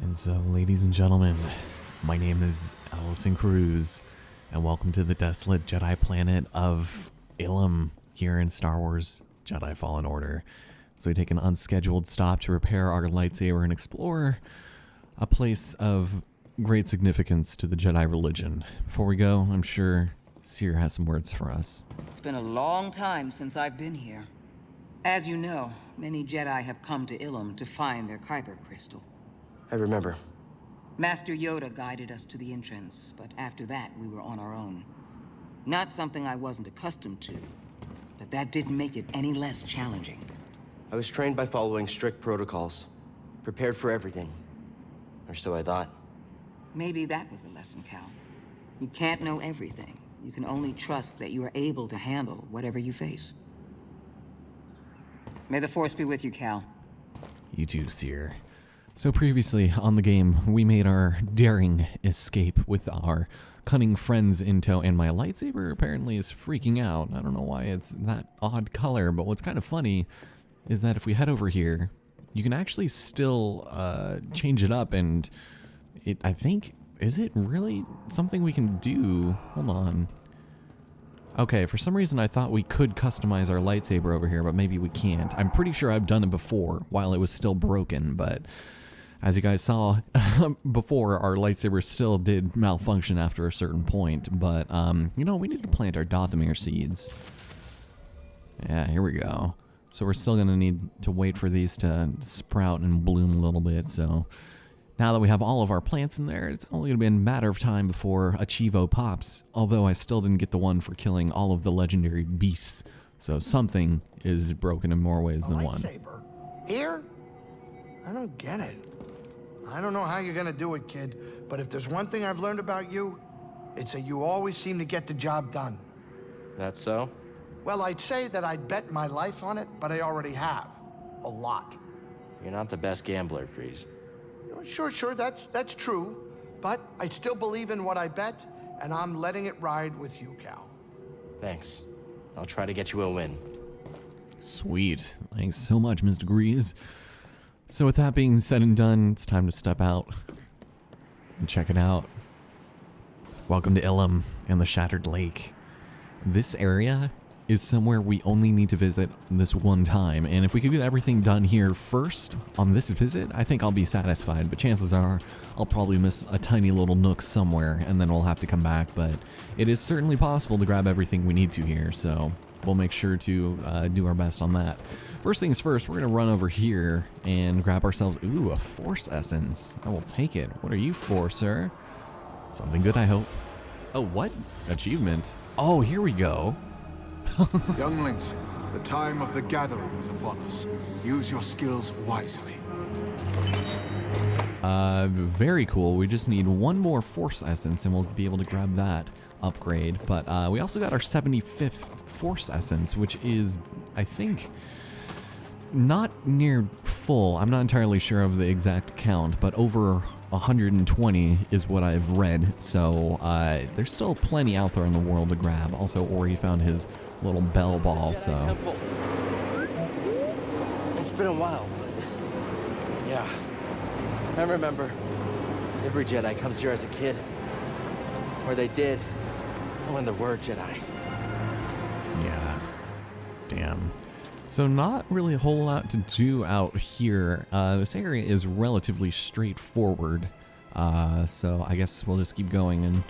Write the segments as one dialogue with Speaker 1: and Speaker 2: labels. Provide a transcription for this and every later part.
Speaker 1: And so, ladies and gentlemen, my name is Allison Cruz, and welcome to the desolate Jedi planet of Ilum here in Star Wars Jedi Fallen Order. So we take an unscheduled stop to repair our lightsaber and explore a place of great significance to the Jedi religion. Before we go, I'm sure Seer has some words for us.
Speaker 2: It's been a long time since I've been here. As you know, many Jedi have come to Ilum to find their Kyber crystal.
Speaker 3: I remember.
Speaker 2: Master Yoda guided us to the entrance, but after that, we were on our own. Not something I wasn't accustomed to, but that didn't make it any less challenging.
Speaker 3: I was trained by following strict protocols. Prepared for everything. Or so I thought.
Speaker 2: Maybe that was the lesson, Cal. You can't know everything. You can only trust that you are able to handle whatever you face. May the Force be with you, Cal.
Speaker 1: You too, Seer. So previously on the game, we made our daring escape with our cunning friends in tow, and my lightsaber apparently is freaking out. I don't know why it's that odd color, but what's kind of funny is that if we head over here, you can actually still change it up, and I think, is it really something we can do? Hold on. Okay, for some reason I thought we could customize our lightsaber over here, but maybe we can't. I'm pretty sure I've done it before while it was still broken, but as you guys saw before, our lightsaber still did malfunction after a certain point, but, you know, we need to plant our Dathomir seeds. Yeah, here we go. So we're still gonna need to wait for these to sprout and bloom a little bit, so now that we have all of our plants in there, it's only gonna be a matter of time before a Chivo pops, although I still didn't get the one for killing all of the legendary beasts, so something is broken in more ways than one.
Speaker 4: Lightsaber? Here? I don't get it. I don't know how you're gonna do it, kid, but if there's one thing I've learned about you, it's that you always seem to get the job done.
Speaker 3: That's so?
Speaker 4: Well, I'd say that I'd bet my life on it, but I already have. A lot.
Speaker 3: You're not the best gambler, Grease.
Speaker 4: Sure, that's true. But I still believe in what I bet, and I'm letting it ride with you, Cal.
Speaker 3: Thanks. I'll try to get you a win.
Speaker 1: Sweet. Thanks so much, Mr. Grease. So with that being said and done, it's time to step out and check it out. Welcome to Ilum and the Shattered Lake. This area is somewhere we only need to visit this one time, and if we could get everything done here first on this visit, I think I'll be satisfied, but chances are I'll probably miss a tiny little nook somewhere and then we'll have to come back, but it is certainly possible to grab everything we need to here, so we'll make sure to do our best on that. First things first, we're gonna run over here and grab ourselves, ooh, a Force Essence. I will take it. What are you for, sir? Something good, I hope. Oh, what? Achievement? Oh, here we go.
Speaker 5: Younglings, the time of the gathering is upon us. Use your skills wisely.
Speaker 1: Very cool. We just need one more Force Essence and we'll be able to grab that upgrade. But we also got our 75th Force Essence, which is, I think, not near full. I'm not entirely sure of the exact count, but over 120 is what I've read. So there's still plenty out there in the world to grab. Also, Ori found his little bell ball, so.
Speaker 3: It's been a while, but yeah. I remember every Jedi comes here as a kid. Or they did when there were Jedi.
Speaker 1: Yeah. Damn. So not really a whole lot to do out here. This area is relatively straightforward. So I guess we'll just keep going and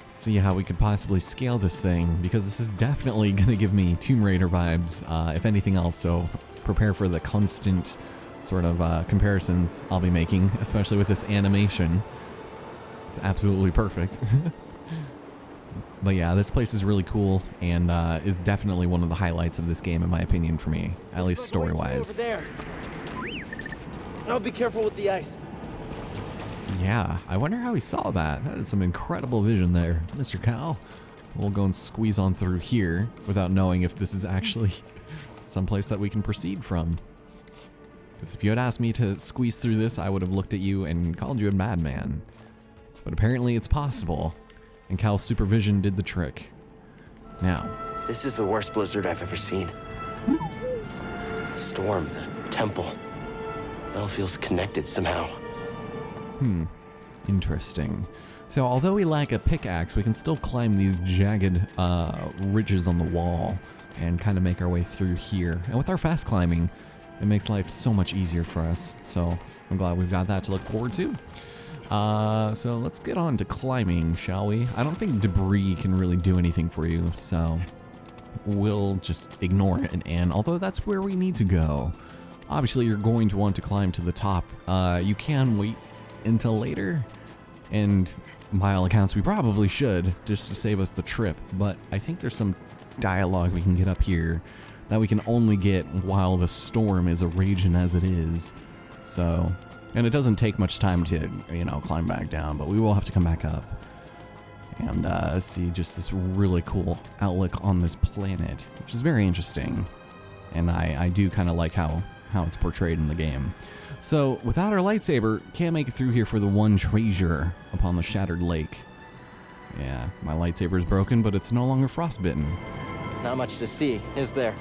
Speaker 1: see how we could possibly scale this thing, because this is definitely going to give me Tomb Raider vibes, if anything else, so prepare for the constant sort of comparisons I'll be making, especially with this animation. It's absolutely perfect. But yeah, this place is really cool and is definitely one of the highlights of this game, in my opinion, for me, at least story-wise.
Speaker 3: Over there. Now be careful with the ice.
Speaker 1: Yeah, I wonder how he saw that. That is some incredible vision there, Mr. Cal. We'll go and squeeze on through here without knowing if this is actually someplace that we can proceed from. Because if you had asked me to squeeze through this, I would have looked at you and called you a madman. But apparently it's possible, and Cal's supervision did the trick. Now,
Speaker 3: This is the worst blizzard I've ever seen. The storm, the temple, it all feels connected somehow.
Speaker 1: Interesting. So although we lack a pickaxe, we can still climb these jagged ridges on the wall and kind of make our way through here. And with our fast climbing, it makes life so much easier for us. So I'm glad we've got that to look forward to. So let's get on to climbing, shall we? I don't think debris can really do anything for you, so we'll just ignore it. And although that's where we need to go, obviously you're going to want to climb to the top. You can wait until later, and by all accounts we probably should, just to save us the trip, but I think there's some dialogue we can get up here that we can only get while the storm is a raging as it is. So, and it doesn't take much time to, you know, climb back down, but we will have to come back up and see just this really cool outlook on this planet, which is very interesting, and I do kind of like how it's portrayed in the game. So without our lightsaber, can't make it through here for the one treasure upon the shattered lake. Yeah, my lightsaber is broken, but it's no longer frostbitten.
Speaker 3: Not much to see, is there?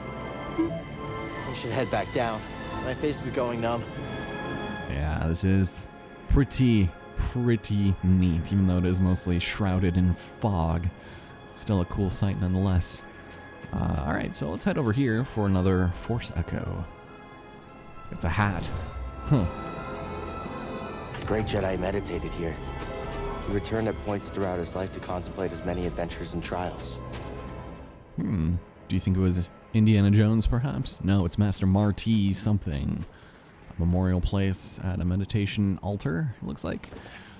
Speaker 3: We should head back down. My face is going numb.
Speaker 1: Yeah, this is pretty neat, even though it is mostly shrouded in fog. Still a cool sight nonetheless. Alright, so let's head over here for another Force Echo. It's a hat. Huh.
Speaker 3: The great Jedi meditated here. He returned at points throughout his life to contemplate his many adventures and trials.
Speaker 1: Do you think it was Indiana Jones, perhaps? No, it's Master Marty something. A memorial place at a meditation altar, it looks like.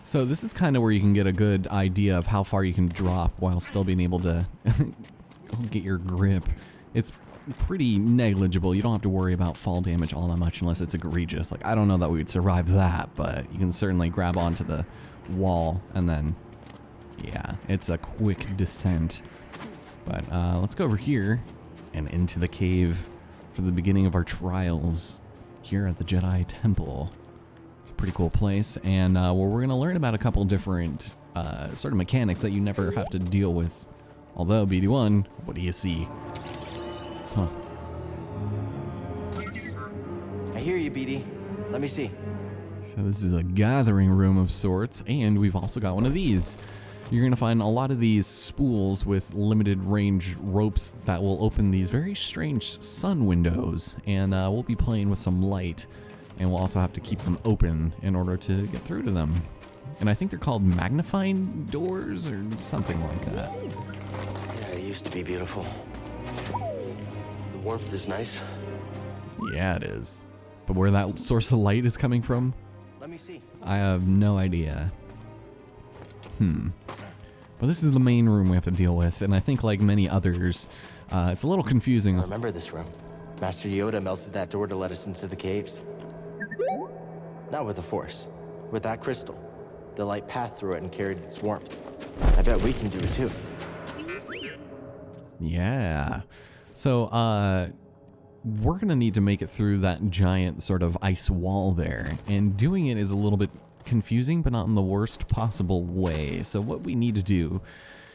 Speaker 1: So this is kind of where you can get a good idea of how far you can drop while still being able to get your grip. It's pretty negligible. You don't have to worry about fall damage all that much unless it's egregious. Like, I don't know that we would survive that, but you can certainly grab onto the wall and then, yeah, it's a quick descent. But let's go over here and into the cave for the beginning of our trials here at the Jedi Temple. It's a pretty cool place, and where we're going to learn about a couple different sort of mechanics that you never have to deal with. Although, BD1, what do you see? Huh.
Speaker 3: I hear you, BD. Let me see.
Speaker 1: So this is a gathering room of sorts, and we've also got one of these. You're going to find a lot of these spools with limited range ropes that will open these very strange sun windows, and we'll be playing with some light, and we'll also have to keep them open in order to get through to them. And I think they're called magnifying doors or something like that.
Speaker 3: Yeah, it used to be beautiful. The warmth is nice.
Speaker 1: Yeah, it is. But where that source of light is coming from,
Speaker 3: Let me see.
Speaker 1: I have no idea. But this is the main room we have to deal with, and I think like many others, it's a little confusing.
Speaker 3: I remember this room. Master Yoda melted that door to let us into the caves. Not with the Force. With that crystal. The light passed through it and carried its warmth. I bet we can do it too.
Speaker 1: Yeah. So, we're gonna need to make it through that giant sort of ice wall there, and doing it is a little bit confusing, but not in the worst possible way. So what we need to do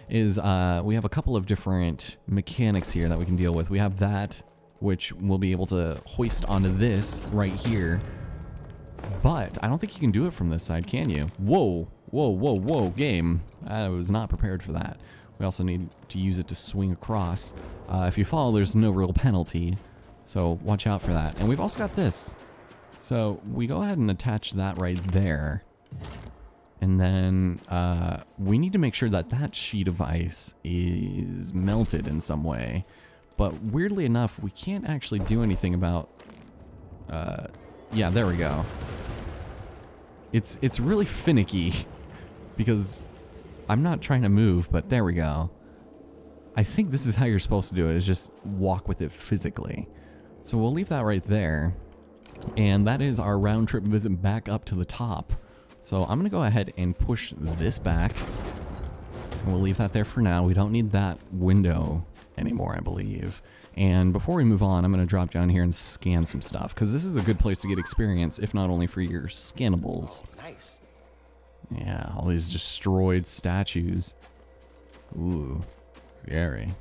Speaker 1: is we have a couple of different mechanics here that we can deal with. We have that, which we'll be able to hoist onto this right here, but I don't think you can do it from this side, can you? Whoa, whoa, whoa, whoa, game. I was not prepared for that. We also need to use it to swing across. If you fall, there's no real penalty, so watch out for that. And we've also got this. So we go ahead and attach that right there. And then we need to make sure that that sheet of ice is melted in some way. But weirdly enough, we can't actually do anything about... yeah, there we go. It's really finicky because I'm not trying to move, but there we go. I think this is how you're supposed to do it, is just walk with it physically. So we'll leave that right there. And that is our round trip visit back up to the top. So I'm gonna go ahead and push this back. And we'll leave that there for now. We don't need that window anymore, I believe. And before we move on, I'm gonna drop down here and scan some stuff, because this is a good place to get experience, if not only for your scannables.
Speaker 3: Nice.
Speaker 1: Yeah, all these destroyed statues. Ooh, scary.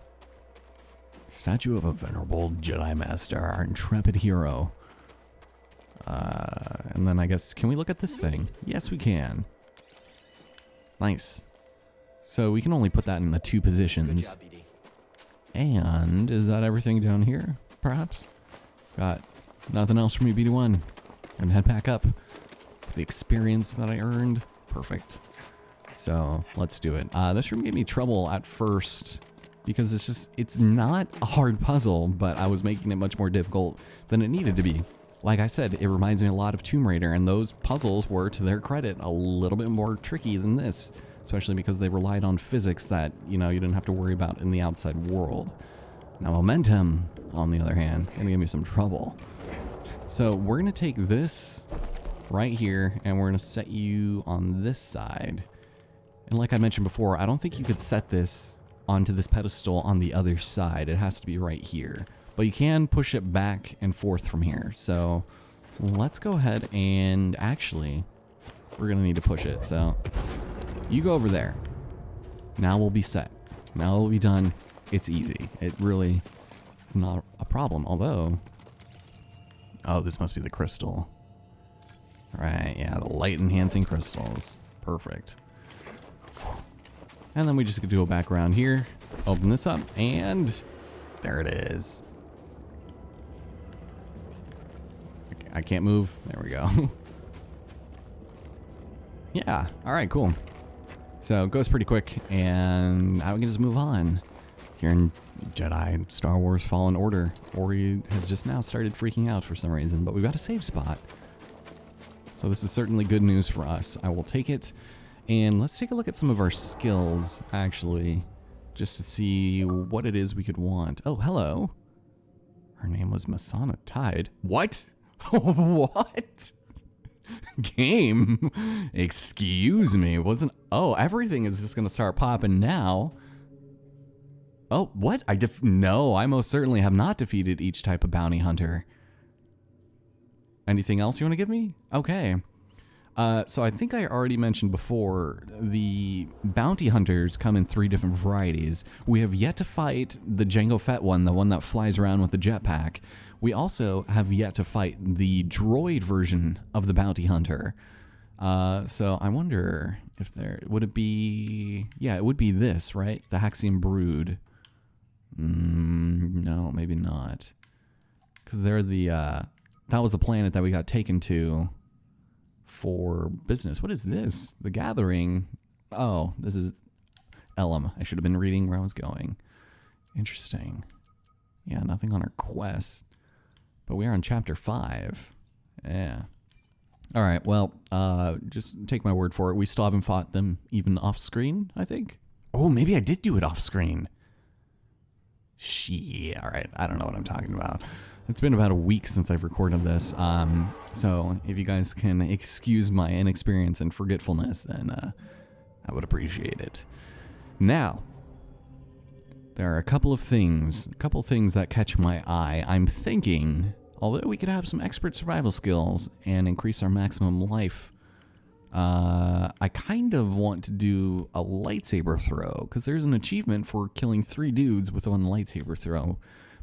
Speaker 1: Statue of a venerable Jedi Master, our intrepid hero. And then I guess, can we look at this thing? Yes, we can. Nice. So we can only put that in the 2 positions.
Speaker 3: Good job, BD.
Speaker 1: And is that everything down here, perhaps? Got nothing else for me, BD1. And head back up. The experience that I earned. Perfect. So let's do it. This room gave me trouble at first because it's not a hard puzzle, but I was making it much more difficult than it needed to be. Like I said, it reminds me a lot of Tomb Raider, and those puzzles were, to their credit, a little bit more tricky than this, especially because they relied on physics that, you know, you didn't have to worry about in the outside world. Now momentum, on the other hand, gonna give me some trouble. So we're gonna take this right here, and we're gonna set you on this side. And like I mentioned before, I don't think you could set this onto this pedestal on the other side. It has to be right here. But you can push it back and forth from here. So let's go ahead and actually, we're gonna need to push it. So you go over there. Now we'll be set. Now we'll be done. It's easy. It really is not a problem. Although, oh, this must be the crystal. Right, yeah, the light enhancing crystals. Perfect. And then we just get to go back around here, open this up, and there it is. I can't move. There we go. Yeah, alright, cool. So it goes pretty quick, and now we can just move on. Here in Jedi Star Wars Fallen Order, Ori has just now started freaking out for some reason, but we've got a save spot. So this is certainly good news for us. I will take it. And let's take a look at some of our skills, actually, just to see what it is we could want. Oh, hello. Her name was Masana Tide. What? What? Game? Excuse me. Wasn't... Oh, everything is just going to start popping now. Oh, what? No, I most certainly have not defeated each type of bounty hunter. Anything else you want to give me? Okay. So I think I already mentioned before, the bounty hunters come in 3 different varieties. We have yet to fight the Jango Fett one, the one that flies around with the jetpack. We also have yet to fight the droid version of the bounty hunter. So I wonder if would it be, yeah, it would be this, right? The Haxian Brood. No, maybe not. Because they're the, that was the planet that we got taken to for business. What is this? The Gathering. Oh, this is Ilum. I should have been reading where I was going. Interesting. Yeah, nothing on our quest. But we are on chapter 5. Yeah. Alright, well, just take my word for it. We still haven't fought them even off screen, I think. Oh, maybe I did do it off screen. Shit. Alright, I don't know what I'm talking about. It's been about a week since I've recorded this, so if you guys can excuse my inexperience and forgetfulness, then I would appreciate it. Now, there are a couple of things that catch my eye. I'm thinking, although we could have some expert survival skills and increase our maximum life, I kind of want to do a lightsaber throw, because there's an achievement for killing 3 dudes with 1 lightsaber throw.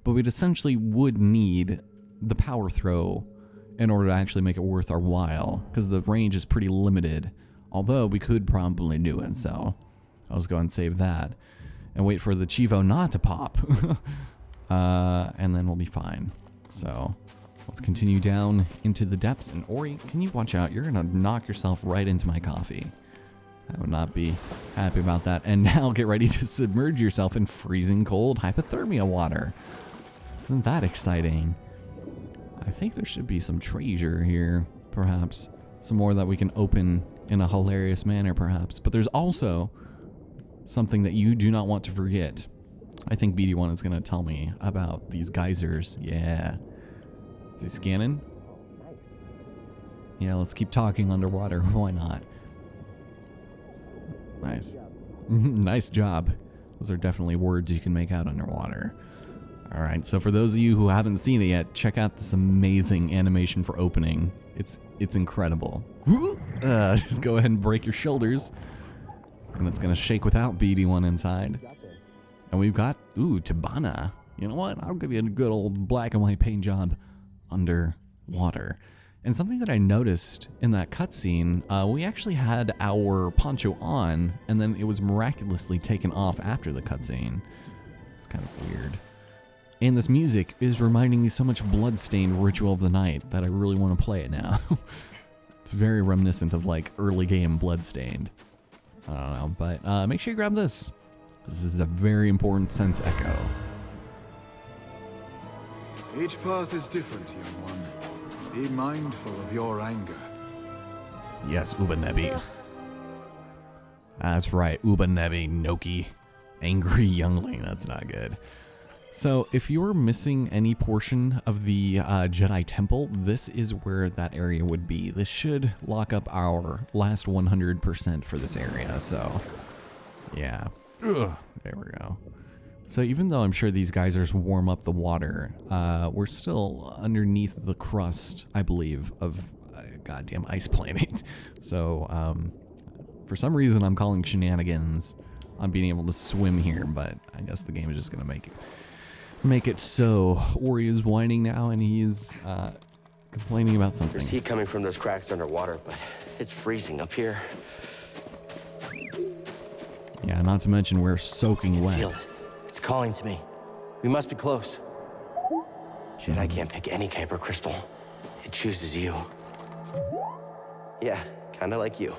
Speaker 1: But we'd essentially would need the power throw in order to actually make it worth our while, because the range is pretty limited, although we could probably do it, so I'll just go and save that, and wait for the Chivo not to pop, and then we'll be fine. So let's continue down into the depths, and Ori, can you watch out? You're gonna knock yourself right into my coffee. I would not be happy about that. And now get ready to submerge yourself in freezing cold hypothermia water. Isn't that exciting? I think there should be some treasure here, perhaps. Some more that we can open in a hilarious manner, perhaps. But there's also something that you do not want to forget. I think BD1 is going to tell me about these geysers. Yeah. Is he scanning? Yeah, let's keep talking underwater. Why not? Nice. Nice job. Those are definitely words you can make out underwater. Alright, so for those of you who haven't seen it yet, check out this amazing animation for opening. It's incredible. Just go ahead and break your shoulders. And it's going to shake without BD1 inside. And we've got, ooh, Tabana. You know what? I'll give you a good old black and white paint job underwater. And something that I noticed in that cutscene, we actually had our poncho on, and then it was miraculously taken off after the cutscene. It's kind of weird. And this music is reminding me so much Bloodstained Ritual of the Night that I really want to play it now. It's very reminiscent of like early game Bloodstained. I don't know, but make sure you grab this. This is a very important sense echo.
Speaker 5: Each path is different, young one. Be mindful of your anger.
Speaker 1: Yes, Ubanebi. That's right, Ubanebi Noki. Angry youngling, that's not good. So if you were missing any portion of the Jedi Temple, this is where that area would be. This should lock up our last 100% for this area, so yeah. Ugh, there we go. So even though I'm sure these geysers warm up the water, we're still underneath the crust, I believe, of a goddamn ice planet. So for some reason I'm calling shenanigans on being able to swim here, but I guess the game is just gonna make it so. Ori is whining now and he's complaining about something.
Speaker 3: There's heat coming from those cracks underwater, but it's freezing up here.
Speaker 1: Yeah, not to mention we're soaking wet.
Speaker 3: Feel it. It's calling to me. We must be close. Jedi can't pick any Kyber crystal. It chooses you. Yeah, kinda like you.